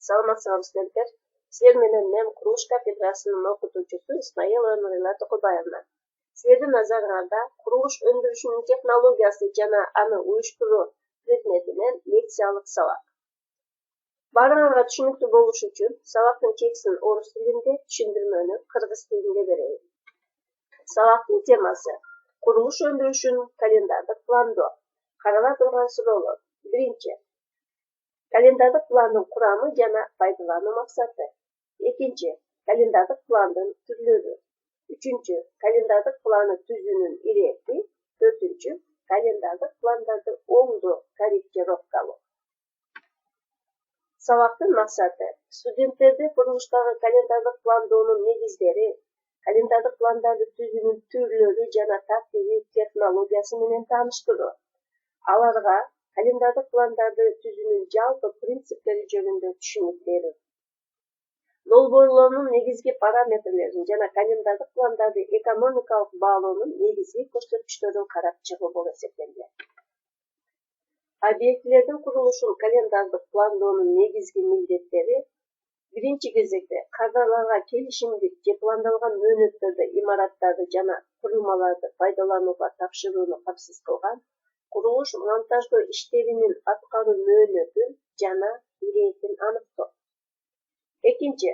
Саламатсызбы студенттер. Силер менен мен курулуш кафедрасынын окутуучусу Исмаилова Нурила Токубаевна. Силердин назарыңарда курулуш өндүрүшүнүн технологиясы жана аны уюштуруу предметинен лекциялык сабак. Баарыңарга түшүнүктүү болуш үчүн сабактын текстин орус тилинде, түшүндүрмөнү кыргыз тилинде берейин. Сабактын темасы курулуш өндүрүшүнүн календардык пландоо. Карала турган суроолор. Биринчи. Календардык пландын курамы жана пайдалануу максаты. Экинчи. Календардык пландын түрлөрү. Үчүнчү. Календардык планы түзүүнүн ирети. Төртүнчү. Календардык пландарды оңдоо, корректировкалоо. Сабактын максаты студенттерди курулуштагы календардык пландоонун негиздери, календардык пландарды түзүүнүн түрлөрү жана тартиби, технологиясы менен тааныштыруу. Аларга календардык пландарды түзүүнүн жалпы принциптери жөнүндө түшүнүк берүү. Долбоорлоонун негизги параметрлерин жана календардык пландарды экономикалык баалоонун негизги көрсөткүчтөрүн карап чыгуу болуп эсептелген. Объектилердин курулушун календардык пландоонун негизги милдеттери биринчи кезекте кадрларга келишимдик же пландалган мөөнөттөрдө имараттарды жана курулмаларды пайдаланууга тапшырууну капсыз кылган курулуш монтаждоо иштеринин аткаруу мөөнөтүн жана иретин аныктоо. Экинчи,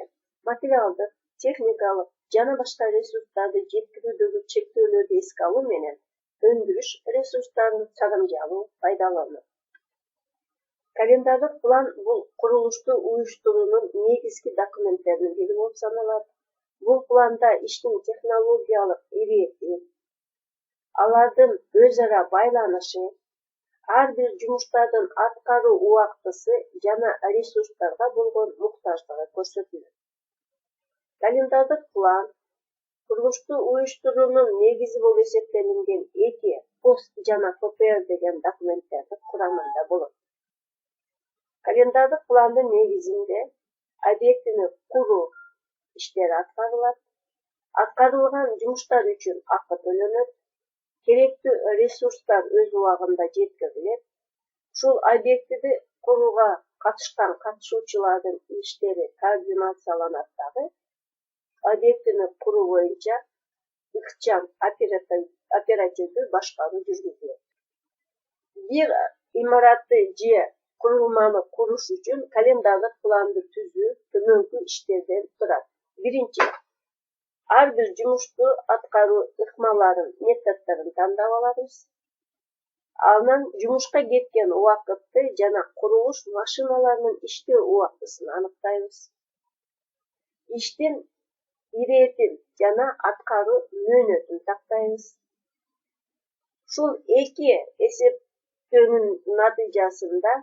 материалдык, техникалык жана башка ресурстарды жеткирүүдөгү чектөөлөрдү эске алуу менен өндүрүш ресурстарын чагымжалуу пайдалануу. Календардык план бул курулушту уюштуруунун негизги документтеринин бири болуп саналат. Бул планда иштин технологиялык ирети, алардын өз ара байланышы, ар бир жумуштардын аткаруу убактысы жана ресурстарга болгон муктаждыгы көрсөтүлөт. Календардык план курулушту уюштуруунун негизи болуп эсептелинген эки пост жана ППР деген документтердин курамында болот. Календардык пландын негизинде объектини куруу иштери аткарылат, аткарылган жумуштар үчүн акы төлөнөт, керектүү ресурстар өз убагында жеткирилет, ушул объектиди курууга катышкан катышуучулардын иштери координацияланат дагы, объектини куруу боюнча ыкчам оперативдүү башкаруу жүргүзүлөт. Бир имаратты же курулманы куруш үчүн календардык планды түзүү төмөнкү иштерден турат. Биринчи, ар бир жумушту аткаруу ыкмаларын, методдорун тандап алабыз. Анан жумушка кеткен убакытты жана курулуш машиналарынын иштөө убактысын аныктайбыз. Иштин иретин жана аткаруу мөөнөтүн тактайбыз. Ушул эки эсептөөнүн натыйжасында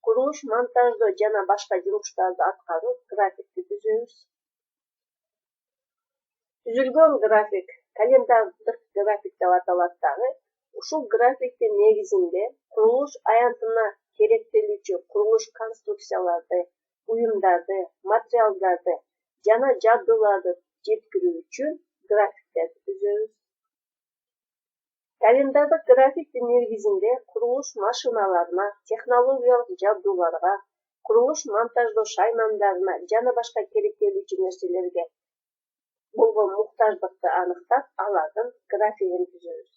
курулуш, монтаждоо жана башка жумуштарды аткаруу графикти түзөбүз. Түзүлгөн график календардык график деп аталат дагы. Ушул графиктин негизинде курулуш аянтына керектелүүчү курулуш конструкцияларды, буюмдарды, материалдарды жана жабдууларды жеткирүү үчүн графиктерди түзөбүз. Календардык графиктин негизинде курулуш машиналарына, технологиялык жабдууларга, курулуш монтаждоо шаймандарына жана башка керектелүүчү нерселерге болгон муктаждыкты аныктап, алардын графигин түзөбүз.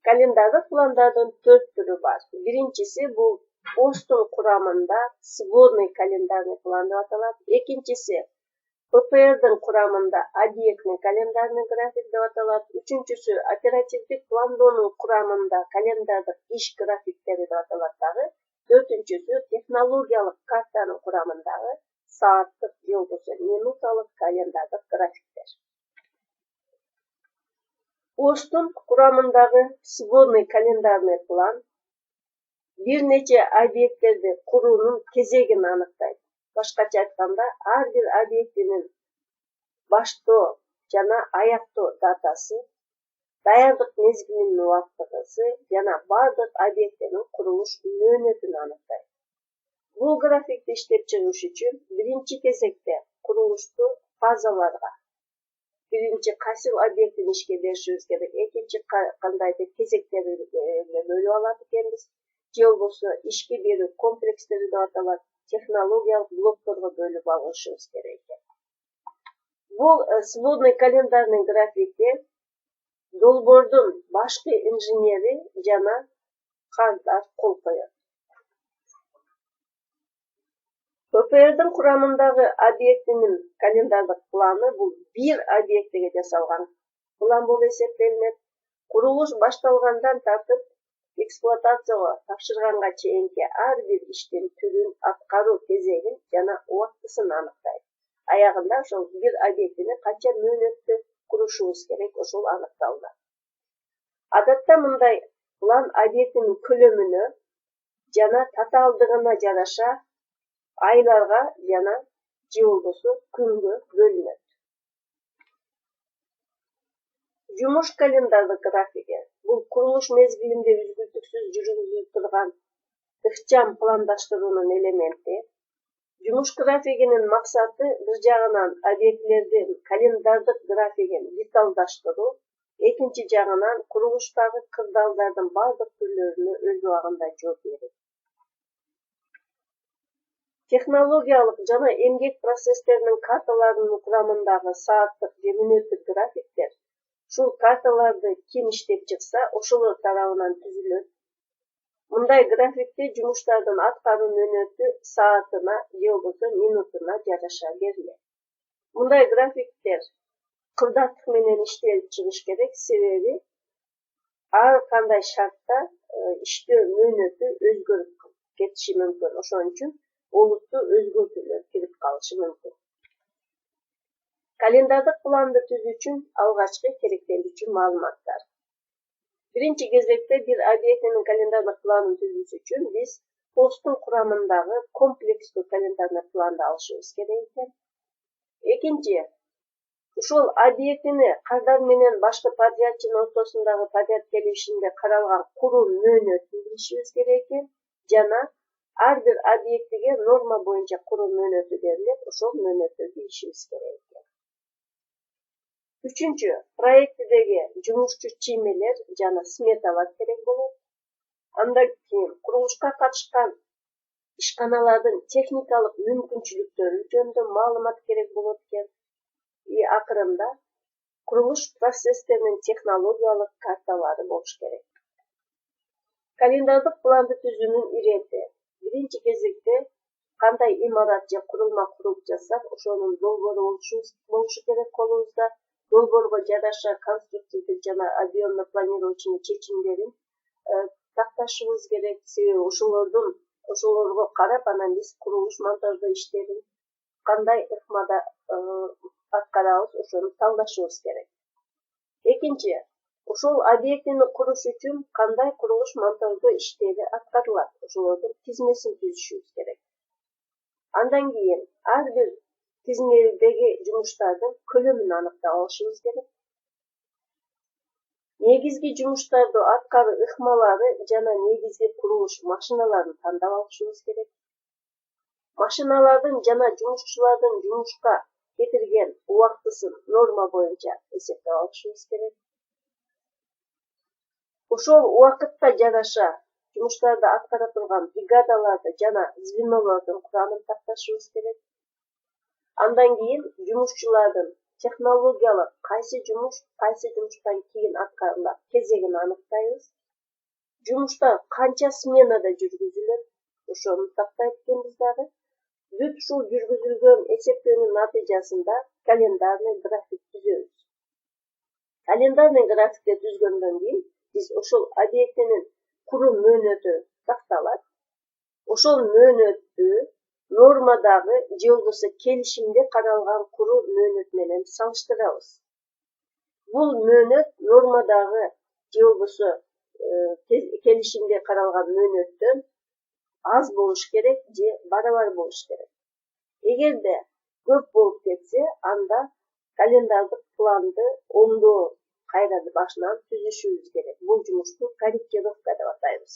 Календардык пландардын 4 түрү бар. Биринчиси бул посттун курамында сводный календарный план деп аталат. Экинчиси ППРдин курамында объектный календарный график деп аталат. Үчүнчүсү оперативдик пландоонун курамында календардык иш графиктери деп аталат дагы. Төртүнчүсү технологиялык картанын курамындагы сааттык же болбосо минуталык календардык графиктер. Посттун курамындагы сводный календарный план бир нече объекттерди куруунун кезегин аныктайт. Башкача айтканда, ар бир объектинин баштоо жана аяктоо датасы, даярдык мезгилинин убактысы жана бардык объектинин курулуш мөөнөтүн аныктайт. Бул графикти иштеп чыгыш үчүн биринчи кезекте курулушту фазаларга, биринчи кайсы объектин ишке беришибиз керек, экинчи кандайдыр кезектерге бөлүп алат экенбиз, же болбосо ишке берүү комплекстери деп аталат технологиялык блокторго бөлүп алышыбыз керек экен. Бул сводный календарный графикти долбоордун башкы инженери жана кандар кол коет. ППРдин курамындагы объектинин календардык планы бул бир объектиге жасалган план болуп эсептелинет. Курулуш башталгандан тартып эксплуатацияга тапшырганга чейинки ар бир иштин түрүн, аткаруу кезегин жана убактысын аныктайт. Аягында ошол бир объектини канча мөөнөттө курушубуз керек ошол аныкталды. Адатта мындай план объектинин көлөмүнө жана татаалдыгына жараша айларга жана же болбосо күнгө бөлүнөт. Жумуш календардык графиги бул курулуш мезгилинде үзгүлтүксүз жүргүзүлүп турган ыкчам пландаштыруунун элементи. Жумуш графигинин максаты бир жагынан объектилердин календардык графигин деталдаштыруу, экинчи жагынан курулуштагы кырдаалдардын бардык түрлөрүнө өз убагында жооп берет. Технологиялык жана эмгек процесстеринин карталарынын курамындагы сааттык же мүнөттүк графиктер ушул карталарды ким иштеп чыкса, ошолор тарабынан түзүлөт. Мындай графикте жумуштардын аткаруу мөөнөтү саатына же болбосо минутуна жараша берилет. Мындай графиктер кырдааттык менен иштелип чыгыш керек, себеби ар кандай шартта иштөө мөөнөтү өзгөрүп кетиши мүмкүн. Ошон үчүн олуттуу өзгөртүүлөр кирип калышы мүмкүн. Календардык планды түзүү үчүн алгачкы керектелүүчү маалыматтар. Биринчи кезекте бир объектинин календардык планын түзүүсү үчүн биз посттун курамындагы комплекстүү календарный планды алышыбыз керек экен. Экинчи, ушул объектини кардар менен башкы подрядчынын ортосундагы подряд келишимде каралган куруу мөөнөтүн билишибиз керек экен. Жана ар бир объектиге норма боюнча куруу мөөнөтү берилет, ошол мөөнөттү билишибиз керек экен. Үчүнчү, проектидеги жумушчу чиймелер жана сметалар керек болот. Андан кийин курулушка катышкан ишканалардын техникалык мүмкүнчүлүктөрү жөнүндө маалымат керек болот экен. Акырында курулуш процесстеринин технологиялык карталары болуш керек. Календардык планды түзүүнүн ирети. Биринчи кезекте кандай имарат же курулма куруп жатсак, ошонун долбоору болушу керек колубузда. Долбоорго жараша конструктивдик жана объемдо планировочный чечимдерин такташыбыз керек. Себеби ошолорго карап анан биз курулуш монтаждоо иштерин кандай ыкмада аткарабыз, ошону талдашыбыз керек. Экинчи, ошол объектини куруш үчүн кандай курулуш монтаждоо иштери аткарылат, ошолордун тизмесин түзүшүбүз керек. Андан кийин ар бир тизмедеги жумуштардын көлөмүн аныктап алышыбыз керек. Негизги жумуштарды аткаруу ыкмалары жана негизги курулуш машиналарын тандап алышыбыз керек. Машиналардын жана жумушчулардын жумушка кетирген убактысын норма боюнча эсептеп алышыбыз керек. Ошол убакытка жараша жумуштарды аткара турган бригадаларды жана звенолордун курамын такташыбыз керек. Андан кийин жумушчулардын технологиялык кайсы жумуштан кийин аткарылат кезегин аныктайбыз. Жумуштар канча сменада жүргүзүлөт, ошону тактайт экенбиз дагы. Бүт ушул жүргүзүлгөн эсептөөнүн натыйжасында календарный график түзөбүз. Календарный графикти түзгөндөн кийин биз ошол объектинин куруу мөөнөтү такталат. Ошол мөөнөттү нормадагы же болбосо келишимде каралган куруу мөөнөт менен салыштырабыз. Бул мөөнөт нормадагы же болбосо келишимде каралган мөөнөттөн аз болуш керек же барабар болуш керек. Эгерде көп болуп кетсе, анда календардык планды оңдоо кайра башынан түзүшүбүз керек. Бул жумушту корректировка деп атайбыз.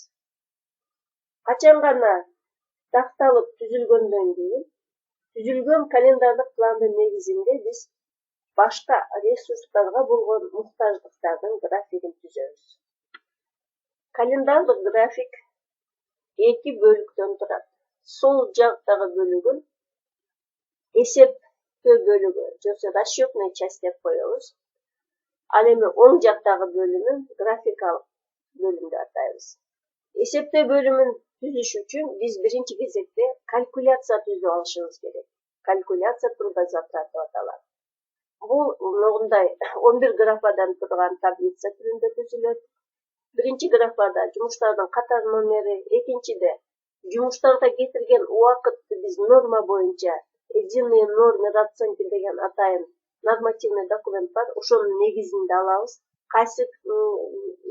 Качан гана такталып түзүлгөндөн кийин түзүлгөн календардык пландын негизинде биз башка ресурстарга болгон муктаждыктардын графигин түзөбүз. Календардык график эки бөлүктөн турат. Сол жактагы бөлүгүн эсептөө бөлүгү же расчетный часть деп коебуз. Ал эми оң жактагы бөлүмүн графикалык бөлүм деп атайбыз. Эсептөө бөлүмүн түзүш үчүн биз биринчи кезекте калькуляция түзүп алышыбыз керек. Калькуляция трудозатрат деп аталат. Бул мындай 11 графадан турган таблица түрүндө түзүлөт. Биринчи графада жумуштардын катар номери, экинчиде жумуштарга кетирген убакытты биз норма боюнча единые нормы расценки деген атайын нормативный документ бар, ошонун негизинде алабыз. Кайсы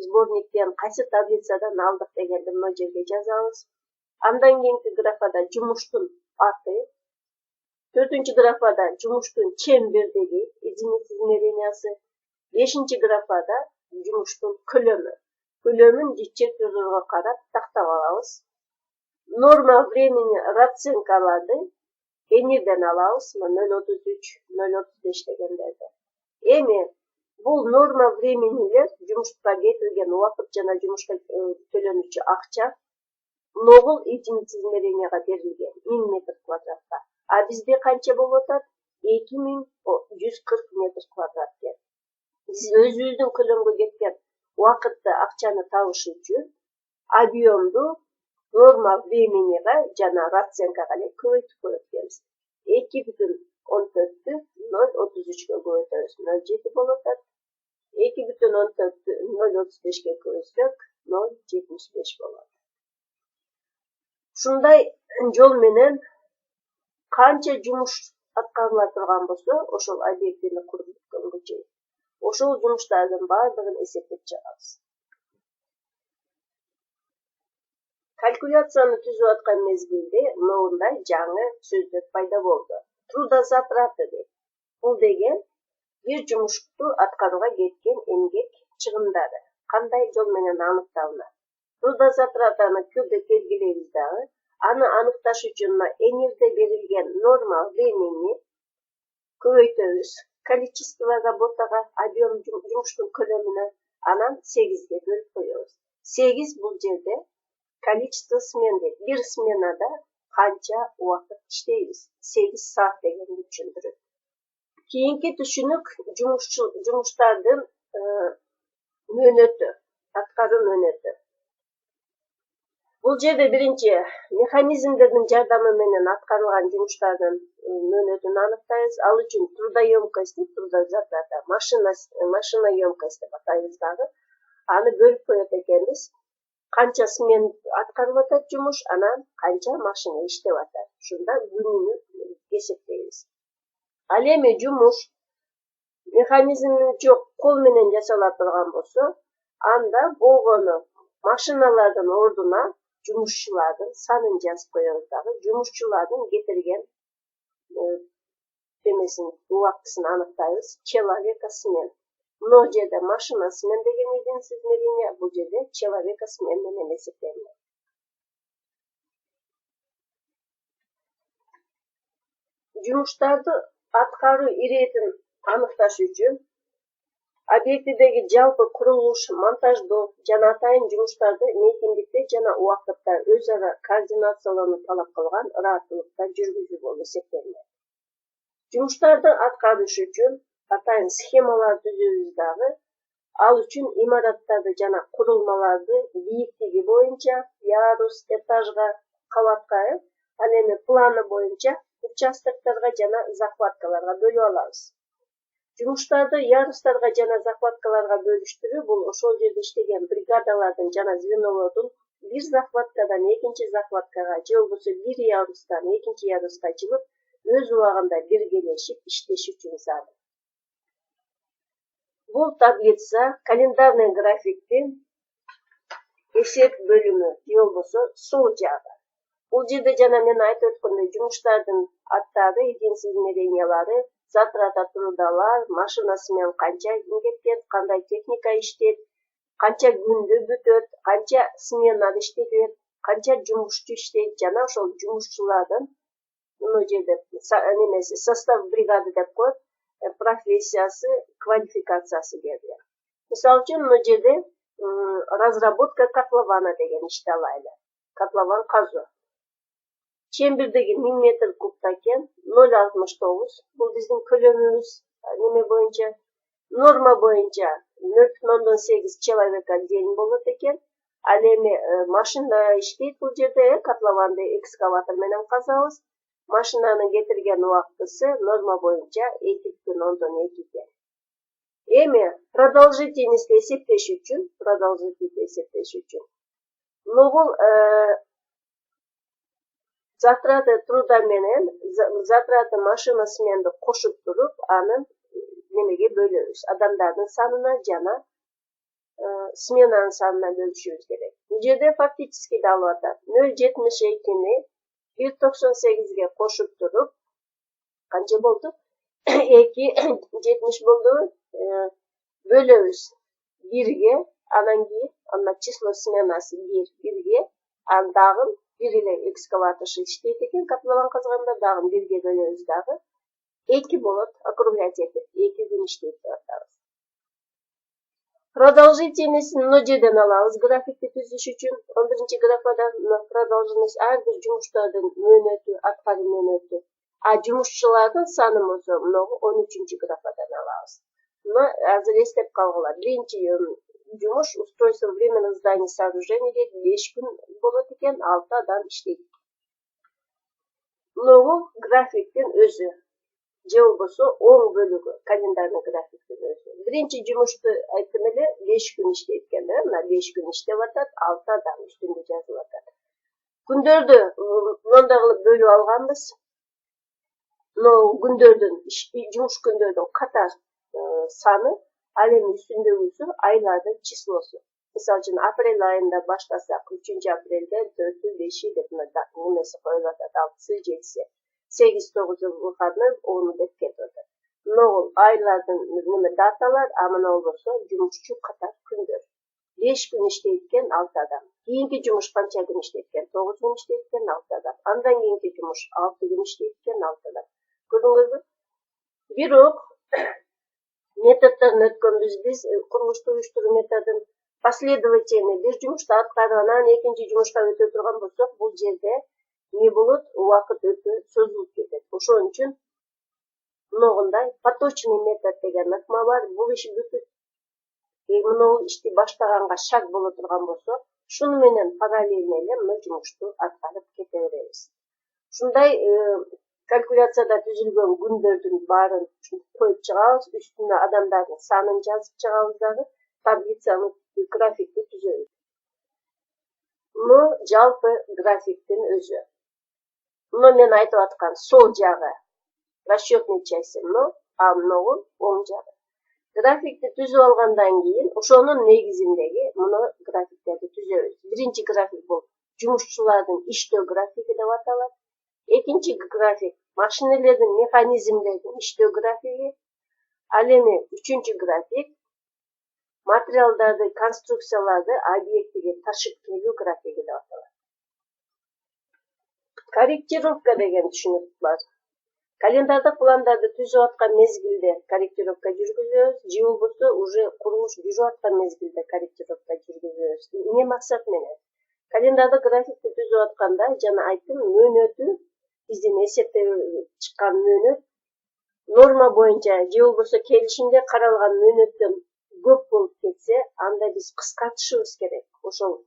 сборниктен, кайсы таблицадан алдык дегенди мына жерге жазабыз. Андан кийинки графада жумуштун аты, төртүнчү графада жумуштун чембердеги, единица измерениясы, бешинчи графада жумуштун көлөмү. Көлөмүн чек-чөзөргө карап тактап алабыз. Норма времени расценкаларды эмирден алабыз, 0.33, 0.35 дегендерди. Эми бул норма временилер жумушка кетирген убакыт жана жумушка төлөнүүчү акча ногул единица измеренияга берилген 1000 метр квадратка. А бизде канча болуп атат? 2140 метр квадрат деп. Биз өзүбүздүн көлөмгө кеткен убакытты акчаны табыш үчүн объемду норма временига жана расценкага эле көбөйтүп коет экенбиз. 2,14-тү 0.33-кө көбөйтөбүз, 0.7 болуп атат. 2,14-тү 0.35-ке көбөйтсөк 0.75 болот. Ушундай жол менен канча жумуш аткарыла турган болсо, ошол объектини куруп бүткөнгө чейин ошол жумуштардын баардыгын эсептеп чыгабыз. Калькуляцияны түзүп аткан мезгилде мындай жаңы сөздөр пайда болду. Трудозатраты дейт. Бул деген бир жумушту аткарууга кеткен эмгек чыгымдары кандай жол менен аныкталынат. Трудозатратаны көбүрөөк белгилейбиз дагы. Аны аныкташ үчүн эмирде берилген норма времени көбөйтөбүз. Количество работага, объем жумуштун көлөмүнө, анан 8ге бөлүп коебуз. 8 бул жерде количество смен дейт. Бир сменада канча убакыт иштейбиз? 8 саат дегенди түшүндүрөт. Кийинки түшүнүк жумуштардын мөөнөтү, аткаруу мөөнөтү. Бул жерде биринчи механизмдердин жардамы менен аткарылган жумуштардын мөөнөтүн аныктайбыз. Ал үчүн трудоемкость, трудозатрата, машина емкость деп атайбыз дагы. Аны бөлүп коет экенбиз. Канча смен аткарылып атат жумуш, анан канча машина иштеп атат. Ушунда күнүнү эсептейбиз. Ал эми жумуш механизми жок кол менен жасала турган болсо, анда болгону машиналардын ордуна жумушчулардын санын жазып коебуз дагы. Жумушчулардын кетирген убактысын аныктайбыз. Человека смен. Мына жерде машина смен деген единица измерения, бул жерде человека смен менен эсептелет. Жумуштарды аткаруу иретин аныкташ үчүн объектидеги жалпы курулуш, монтаждоо жана атайын жумуштарды мейкиндикте жана убакытта өз ара координациялоону талап кылган ырааттуулукта жүргүзүү болуп эсептелет. Жумуштарды аткарыш үчүн атайын схемалар түзөбүз дагы. Ал үчүн имараттарды жана курулмаларды бийиктиги боюнча ярус, этажга, кабатка, ал эми планы боюнча участокторго жана захваткаларга бөлүп алабыз. Жумуштарды ярустарга жана захваткаларга бөлүштүрүү бул ошол жерде иштеген бригадалардын жана звенолордун бир захваткадан экинчи захваткага же болбосо бир ярустан экинчи яруска чыгып, өз убагында биргелешип иштеши үчүн зарыл. Бул таблица календарный графиктин эсеп бөлүмү же болбосо сол жагы. Бул жерде жана мен айтып өткөндөй жумуштардын аттары, единица измерениялары, затрата трудалар, машинасы менен канча кетет, кандай техника иштейт, канча күндө бүтөт, канча сменада иштетилет, канча жумушчу иштейт жана ошол жумушчулардын мына жерде состав бригады деп коет, профессиясы, квалификациясы берилет. Мисалы үчүн мына жерде разработка котлована деген ишти алайлы. котлован казуу. Чембирдеги 1000 метр кубта экен, 0,69. Бул биздин көлөмүбүз неме боюнча, норма боюнча 0,8 человекка ден болот экен. Ал эми машина иштейт бул жерде, котлованды экскаватор менен казабыз. Машинанын кетирген убактысы норма боюнча 2,2. Эми продолжительность эсептеш үчүн, бул затраты труда менен затраты машина сменди кошуп туруп, анын немеге бөлөбүз. Адамдардын санына жана сменанын санына бөлүшүбүз керек. Бул жерде фактически да алып атат. 0,72-ни 1,98ге кошуп туруп, канча болду? 2,70 болду. Бөлөбүз 1ге, анан кийин анда число сменасы 1ге, анан дагы 1 эле экскаватор иштейт экен, котлован казганда дагы 1ге бөлөбүз дагы 2 болот, округлять этип 2 күн иштейт деп атабыз. Продолжительностьн мына жерден алабыз графикти түзүш үчүн. 11-чи графадан продолжительность ар бир жумуштардын мөөнөтү, аткаруу мөөнөтү. А жумушчулардын саны болсо мынагу 13-чү графадан алабыз. Мына азыр эстеп калгыла. Биринчи жумуш устройство временных зданий сооружений 5 күн болот экен, 6 адам иштейт. Мынагу графиктин өзү. Же болбосо оң бөлүгү, календарный графиктин өзү. Биринчи жумушту айттым эле, 5 күн иштейт экен, мына 5 күн иштеп атат, 6 адам үстүндө жазылып атат. Күндөрдү мындай кылып бөлүп алганбыз. Мына күндөрдүн, жумуш күндөрдүн катар саны, ал эми үстүндөгүсү айлардын числосу. Мисалы үчүн апрель айында баштасак, 3-апрелде 4-ü, 5-и деп немеси коюлуп атат, 6-сы, 7-си. 8-9 выходной, 10 деп кетип атат. Мына айлардын неме даталар, а мына болсо жумушчу катар күндөр. 5 күн иштейт экен 6 адам. Кийинки жумуш канча күн иштейт экен? 9 күн иштейт экен 6 адам. Андан кийинки жумуш 6 күн иштейт экен 6 адам. Көрдүңүзбү? Бирок методдорун өткөнбүз биз, курулушту уюштуруу методун последовательный бир жумушту аткарып, анан экинчи жумушка өтө турган болсок, бул жерде не болот, убакыт өтө созулуп кетет. Ошон үчүн мынагындай поточный метод деген ыкма бар. Бул иш бүтүп мына ишти баштаганга шаг боло турган болсо, шуну менен параллельно эле мына жумушту аткарып кете беребиз. Ушундай калькуляцияда түзүлгөн күндөрдүн баарын коюп чыгабыз, үстүнө адамдардын санын жазып чыгабыз дагы, таблицаны, графикти түзөбүз. Мына жалпы графиктин өзү. Мына мен айтып аткан сол жагы расчетный часть, а мынагу оң жагы. Графикти түзүп алгандан кийин, ошонун негизиндеги мына графиктерди түзөбүз. Биринчи график бул жумушчулардын иштөө графиги деп аталат. Экинчи график машинелердин, механизмдердин иштөө графиги. Ал эми үчүнчү график материалдарды, конструкцияларды объектиге ташып келүү графиги деп аталат. Корректировка деген түшүнүк бар. Календардык пландарды түзүп аткан мезгилде корректировка жүргүзөбүз, же болбосо уже курулуш жүрүп аткан мезгилде корректировка жүргүзөбүз. Эмне максат менен? Календардык графикти түзүп атканда жана айттым, мөөнөтү биздин эсептеп чыккан мөөнөт норма боюнча же болбосо келишимде каралган мөөнөттөн көп болуп кетсе, анда биз кыскартышыбыз керек. Ошол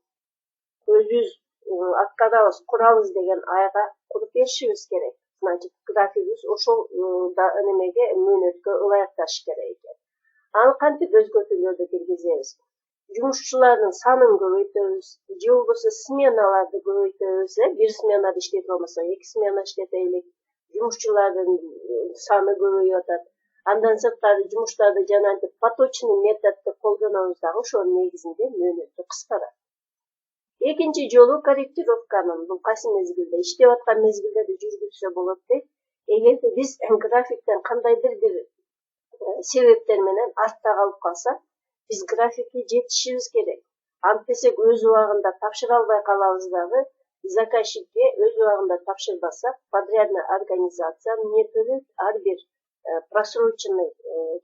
өзүбүз аткарабыз, курабыз деген айга куруп беришибиз керек. Значит, графигибиз ошол немеге мөөнөткө ылайыкташы керек экен. Аны кантип өзгөртүүлөрдү киргизебиз? Жумушчулардын санын көбөйтөбүз, же болбосо сменаларды көбөйтөбүз, бир сменада иштейт болбосо 2 смена иштетелик. Жумушчулардын саны көбөйүп атат. Андан сырткары жумуштарды жана поточный методду колдонобуз дагы, ошонун негизинде мөөнөтү кыскарат. Экинчи жолу корректировканын бул кайсы мезгилде, иштеп аткан мезгилде жүргүзсө болот дейт. Эгерде биз графиктен кандайдыр бир себептер менен артта калып калсак, биз графикке жетишибиз керек. Антпесек өз убагында тапшыра албай калабыз дагы, заказчикке өз убагында тапшырбасак, подрядный организация эмне төлөйт, ар бир просроченный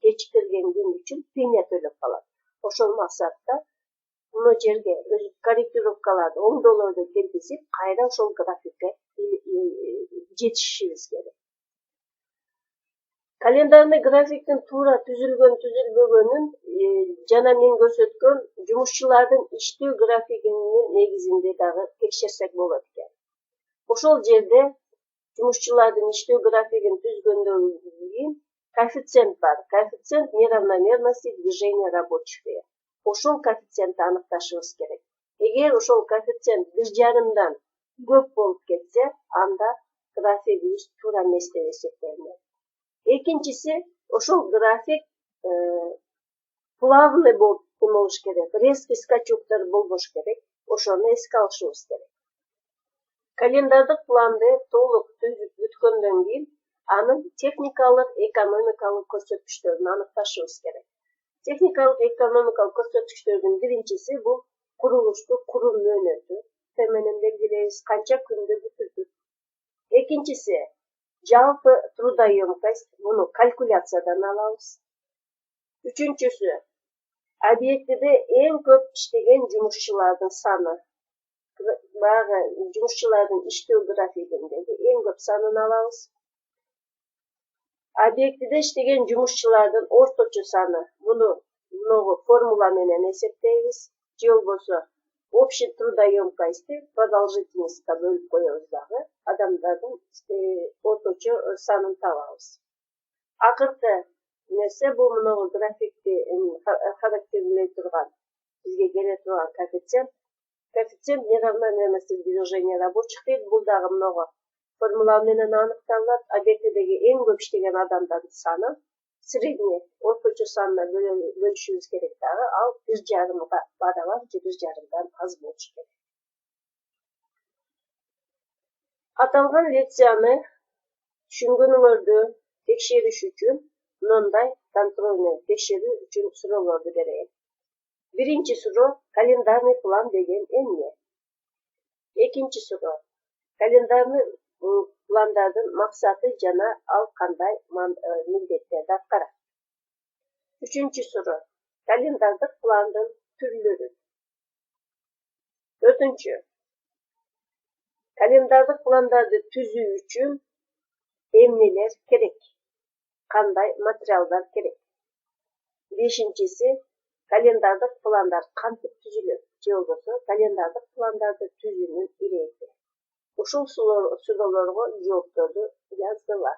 кечиктирген күн үчүн пеня төлөп калат. Ошол максатта мына жерге корректировкаларды оңдоолорду киргизип кайра ошол графикке жетишишибиз керек. Календарный графиктин туура түзүлгөн түзүлбөгөнүн жана мен көрсөткөн жумушчулардын иштөө графигинин негизинде дагы текшерсек болот экен. Ошол жерде жумушчулардын иштөө графигин түзгөндөн кийин коэффициент бар. Коэффициент неравномерности движения рабочих. Ошол коэффициентти аныкташыбыз керек. Эгер ошол коэффициент 1,5 көп болуп кетсе, анда графигибиз туура эмес деп эсептелинет. Экинчиси, ошол график плавный болуш керек, резкий скачоктор болбош керек. Ошону эске алышыбыз керек. Календардык планды толук түзүп бүткөндөн кийин анын техникалык, экономикалык көрсөткүчтөрүн аныкташыбыз керек. Техникалык, экономикалык көрсөткүчтөрдүн биринчиси бул курулушту куруу мөөнөтү менен белгилейбиз, канча күндө бүтүрдүк. Экинчиси жалпы трудоемкость, буну калькуляциядан алабыз. Үчүнчүсү объектиде эң көп иштеген жумушчулардын саны, баягы жумушчулардын иштөө графигиндеги эң көп санын алабыз. Объектиде иштеген жумушчулардын орточо саны, буну формула менен эсептейбиз, же болбосо общий трудоемкости продолжительностька бөлүп коебуз дагы, адамдардын орточо санын табабыз. Акыркы нерсе бул мынагу графикти характерлей турган, бизге келе турган коэффициент. Коэффициент неравномерности движения рабочих дейт. Бул дагы мынагу формула менен аныкталат. Объектидеги эң көп иштеген адамдардын саны средний орточо санына бөлүшүбүз керек дагы, ал 1,5 барабар же 1,5дан аз болуш керек. Аталган лекцияны түшүнгөнүңөрдү текшериш үчүн мындай контрольный текшерүү үчүн суроолорду берейин. Биринчи суроо: календарный план деген эмне? Экинчи суроо: календарный пландардын максаты жана ал кандай милдеттерди аткарат? Үчүнчү суроо: календардык пландын түрлөрү. Төртүнчү: календардык пландарды түзүү үчүн эмнелер керек? Кандай материалдар керек? Бешинчиси: календардык пландар кантип түзүлөт? Же болбосо календардык пландарды түзүүнүн ирети. Ушул суроолорго жоопторду жазгыла.